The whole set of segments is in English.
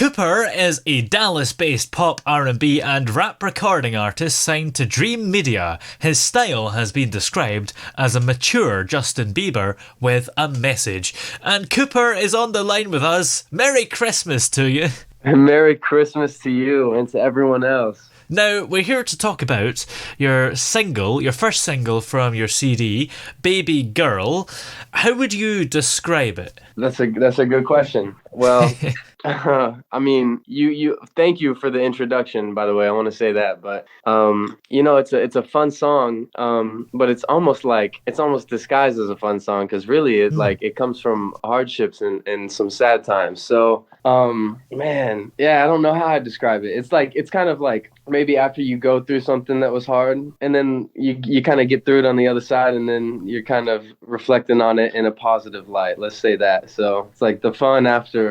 Cooper is a Dallas-based pop, R&B and rap recording artist signed to Dream Media. His style has been described as a mature Justin Bieber with a message. And Cooper is on the line with us. Merry Christmas to you. Merry Christmas to you and to everyone else. Now, we're here to talk about your first single from your CD, BabyGurl. How would you describe it? That's a good question. Well, I mean, you thank you for the introduction, by the way. I want to say that, but it's a fun song, but it's almost disguised as a fun song because really it comes from hardships and some sad times. So, man, yeah, I don't know how I describe it. It's kind of like maybe after you go through something that was hard and then you kind of get through it on the other side and then you're kind of reflecting on it in a positive light. Let's say that. So it's like the fun after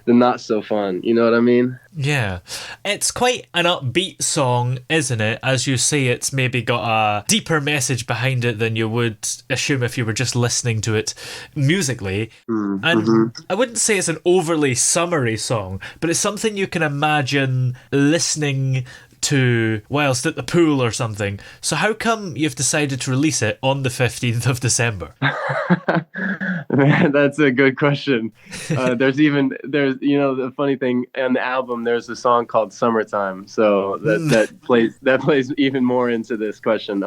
the not so fun, you know what I mean? Yeah. It's quite an upbeat song, isn't it? As you say, it's maybe got a deeper message behind it than you would assume if you were just listening to it musically. Mm-hmm. And I wouldn't say it's an overly summery song, but it's something you can imagine listening to whilst at the pool or something. So how come you've decided to release it on the 15th of December? Man, that's a good question. There's the funny thing on the album, there's a song called Summertime. So that plays even more into this question.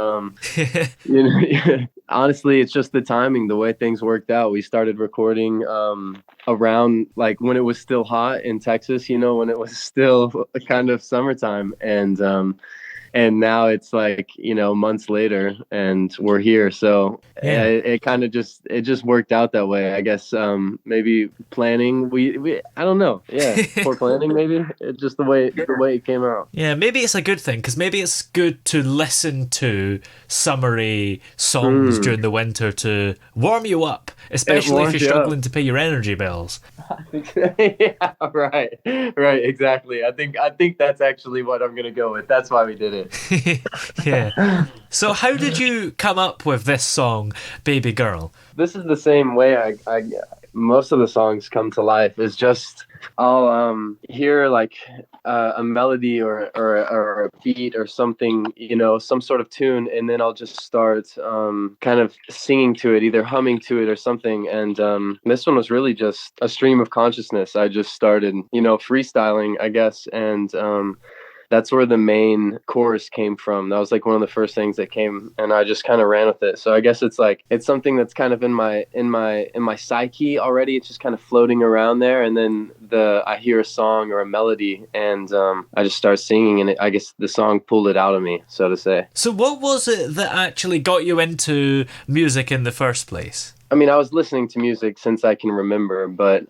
Honestly, it's just the timing, the way things worked out. We started recording around like when it was still hot in Texas, when it was still kind of summertime, and now it's like months later and we're here. So Yeah. it kind of just worked out that way, I guess. Maybe planning, we I don't know, poor planning, maybe. It's just the way it came out. Yeah, maybe it's a good thing, because maybe it's good to listen to summery songs during the winter to warm you up, especially if you're struggling to pay your energy bills. Yeah, right, exactly. I think that's actually what I'm gonna go with. That's why we did it. Yeah. So how did you come up with this song, BabyGurl? This is the same way I most of the songs come to life. Is just I'll hear like a melody or a beat or something, some sort of tune, and then I'll just start kind of singing to it, either humming to it or something. And this one was really just a stream of consciousness. I just started, freestyling, I guess, and that's where the main chorus came from. That was like one of the first things that came, and I just kind of ran with it. So I guess it's something that's kind of in my psyche already. It's just kind of floating around there, and then I hear a song or a melody, and I just start singing, and I guess the song pulled it out of me, so to say. So what was it that actually got you into music in the first place? I mean, I was listening to music since I can remember, but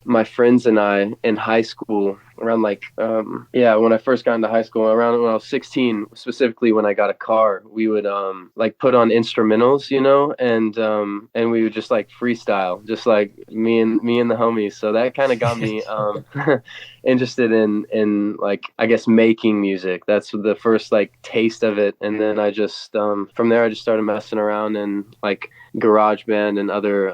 my friends and I in high school, around when I first got into high school, around when I was 16, specifically when I got a car, we would put on instrumentals, and we would just like freestyle, just like me and the homies. So that kind of got me interested in like, I guess, making music. That's the first like taste of it, and then I just from there I just started messing around in like GarageBand and other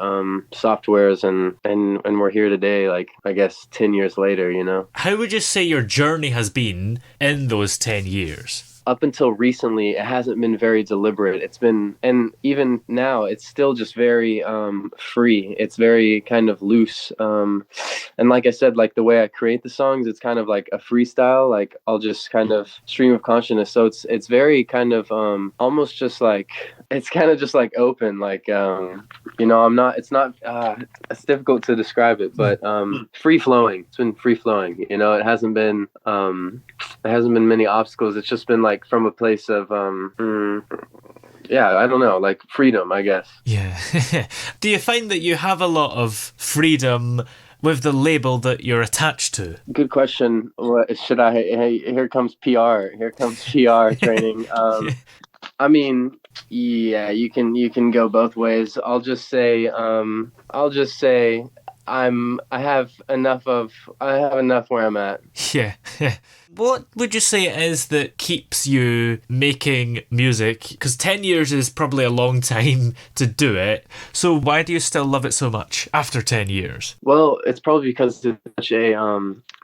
softwares, and we're here today, like I guess 10 years later. How would you say your journey has been in those 10 years? Up until recently, it hasn't been very deliberate. It's been, and even now, it's still just very free. It's very kind of loose. And like I said, like the way I create the songs, it's kind of like a freestyle. Like I'll just kind of stream of consciousness. So it's very kind of almost just like, it's kind of just like open. Like I'm not. It's difficult to describe it, but free flowing. It's been free flowing. It hasn't been many obstacles. It's just been like from a place of I don't know, like freedom, I guess. Yeah. Do you find that you have a lot of freedom with the label that you're attached to? Good question. What should I? Hey, here comes PR. Here comes PR training. I mean, yeah, you can go both ways. I'll just say I have enough where I'm at. Yeah. What would you say it is that keeps you making music? Because 10 years is probably a long time to do it. So why do you still love it so much after 10 years? Well, it's probably because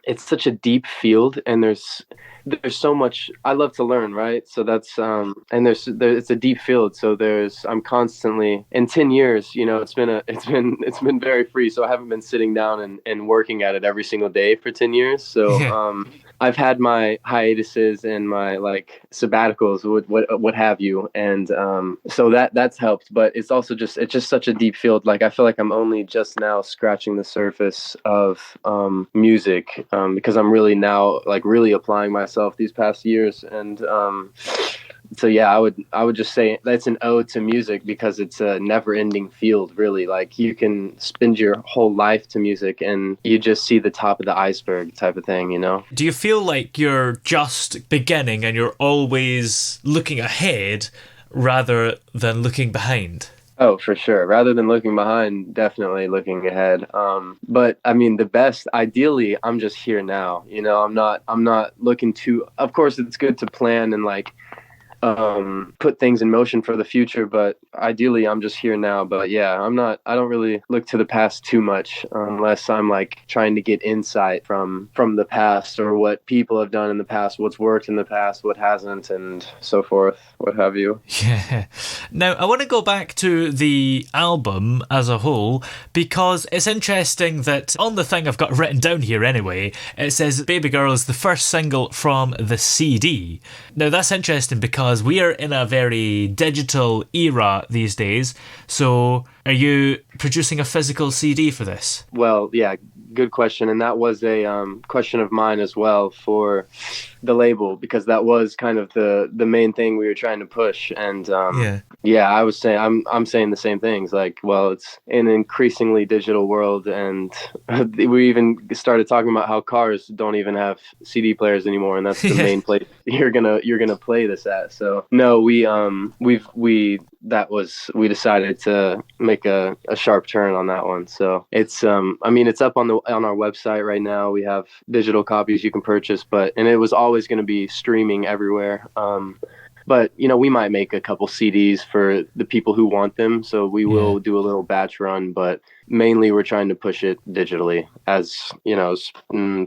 it's such a deep field, and there's so much I love to learn, right? So that's and it's a deep field, so I'm constantly in 10 years, it's been very free, so I haven't been sitting down and working at it every single day for 10 years. So Yeah. I've had my hiatuses and my like sabbaticals, what have you, and so that's helped. But it's just such a deep field. Like I feel like I'm only just now scratching the surface of music, because I'm really now like really applying myself these past years, and so yeah, I would just say that's an ode to music because it's a never-ending field, really. Like you can spend your whole life to music and you just see the top of the iceberg type of thing, you know? Do you feel like you're just beginning and you're always looking ahead rather than looking behind? Oh, for sure. Rather than looking behind, definitely looking ahead. But I mean, ideally, I'm just here now. I'm not looking to, of course, it's good to plan and like put things in motion for the future, but ideally I'm just here now. But yeah, I don't really look to the past too much unless I'm like trying to get insight from the past, or what people have done in the past, what's worked in the past, what hasn't, and so forth, what have you. Yeah. Now, I want to go back to the album as a whole because it's interesting that on the thing I've got written down here anyway, it says BabyGurl is the first single from the CD. Now, that's interesting because we are in a very digital era these days. So, are you producing a physical CD for this? Well, yeah, good question. And that was a question of mine as well for the label, because that was kind of the main thing we were trying to push. And Yeah. yeah, I'm saying the same things. Like, well, it's an increasingly digital world, and we even started talking about how cars don't even have CD players anymore, and that's the main place you're gonna play this at. So no, we decided to make a sharp turn on that one. So it's I mean, it's up on our website right now. We have digital copies you can purchase, and it was always going to be streaming everywhere. But we might make a couple CDs for the people who want them, so we will do a little batch run, but mainly we're trying to push it digitally, as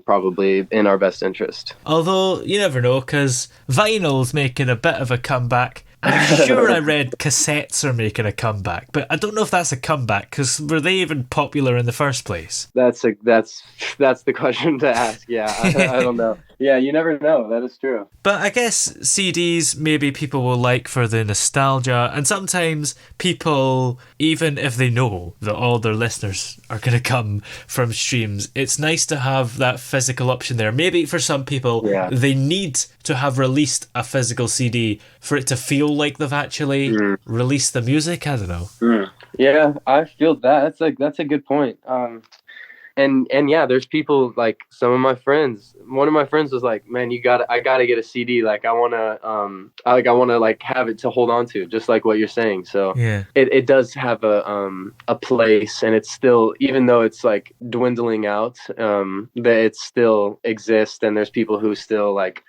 probably in our best interest. Although, you never know, because vinyl's making a bit of a comeback. I'm sure I read cassettes are making a comeback, but I don't know if that's a comeback, because were they even popular in the first place? That's the question to ask. Yeah, I don't know. Yeah, you never know. That is true. But I guess CDs maybe people will like for the nostalgia, and sometimes people, even if they know that all their listeners are going to come from streams, it's nice to have that physical option there. Maybe for some people, they need to have released a physical CD for it to feel like they've actually released the music. I don't know. Yeah, I feel that. That's a good point. And yeah, there's people like some of my friends. One of my friends was like, "Man, I gotta get a CD. Like, I wanna like have it to hold on to, just like what you're saying." So yeah, it does have a place, and it's still, even though it's like dwindling out, that it still exists, and there's people who still like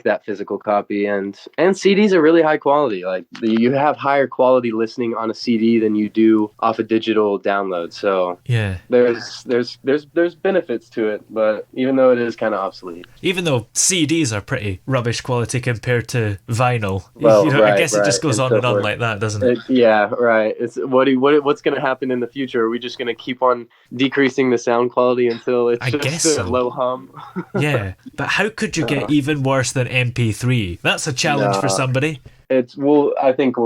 that physical copy, and CDs are really high quality. Like you have higher quality listening on a CD than you do off a digital download. So yeah, there's benefits to it, but even though it is kind of obsolete. even though CDs are pretty rubbish quality compared to vinyl, Well, I guess it just goes on and on like that, doesn't it? Yeah, right. It's what's going to happen in the future? Are we just going to keep on decreasing the sound quality until it's just a low hum? Yeah, but how could you get even worse than MP3? That's a challenge for somebody. I think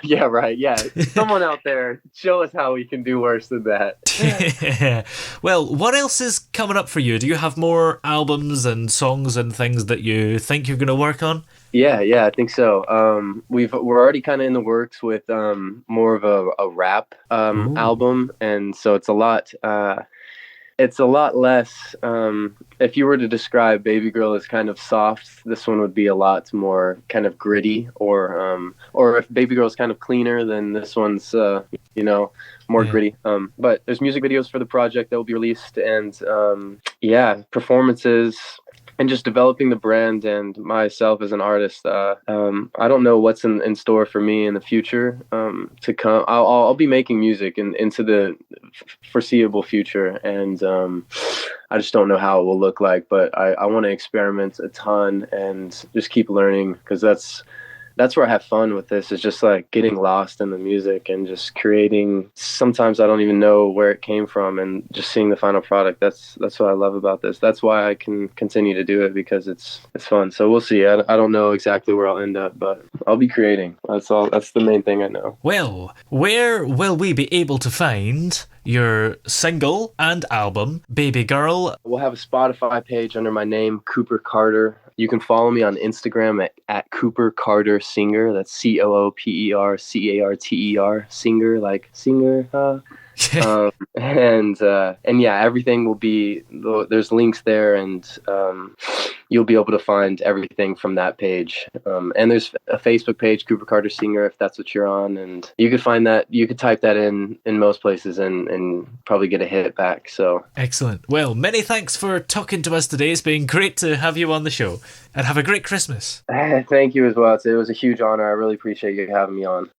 yeah, right. Yeah. Someone out there, show us how we can do worse than that. Yeah. Well, what else is coming up for you? Do you have more albums and songs and things that you think you're going to work on? Yeah, I think so. We're already kind of in the works with more of a rap album, and so it's a lot It's a lot less. If you were to describe BabyGurl as kind of soft, this one would be a lot more kind of gritty. Or if BabyGurl is kind of cleaner, then this one's more Yeah. gritty. But there's music videos for the project that will be released, and performances. And just developing the brand and myself as an artist. I don't know what's in store for me in the future to come. I'll be making music into the foreseeable future, and I just don't know how it will look like. But I want to experiment a ton and just keep learning, because that's where I have fun with this, is just like getting lost in the music and just creating. Sometimes I don't even know where it came from, and just seeing the final product. That's what I love about this. That's why I can continue to do it, because it's fun. So we'll see. I don't know exactly where I'll end up, but I'll be creating. That's all. That's the main thing I know. Well, where will we be able to find your single and album, BabyGurl? We'll have a Spotify page under my name, Cooper Carter. You can follow me on Instagram at Cooper Carter Singer. That's COOPERCARTER Singer, like singer. And yeah, everything will be, there's links there, and you'll be able to find everything from that page. And there's a Facebook page, Cooper Carter Singer, if that's what you're on, and you could find that. You could type that in most places and probably get a hit back. So Excellent. Well, many thanks for talking to us today. It's been great to have you on the show, and have a great Christmas. thank you as well. It was a huge honor. I really appreciate you having me on.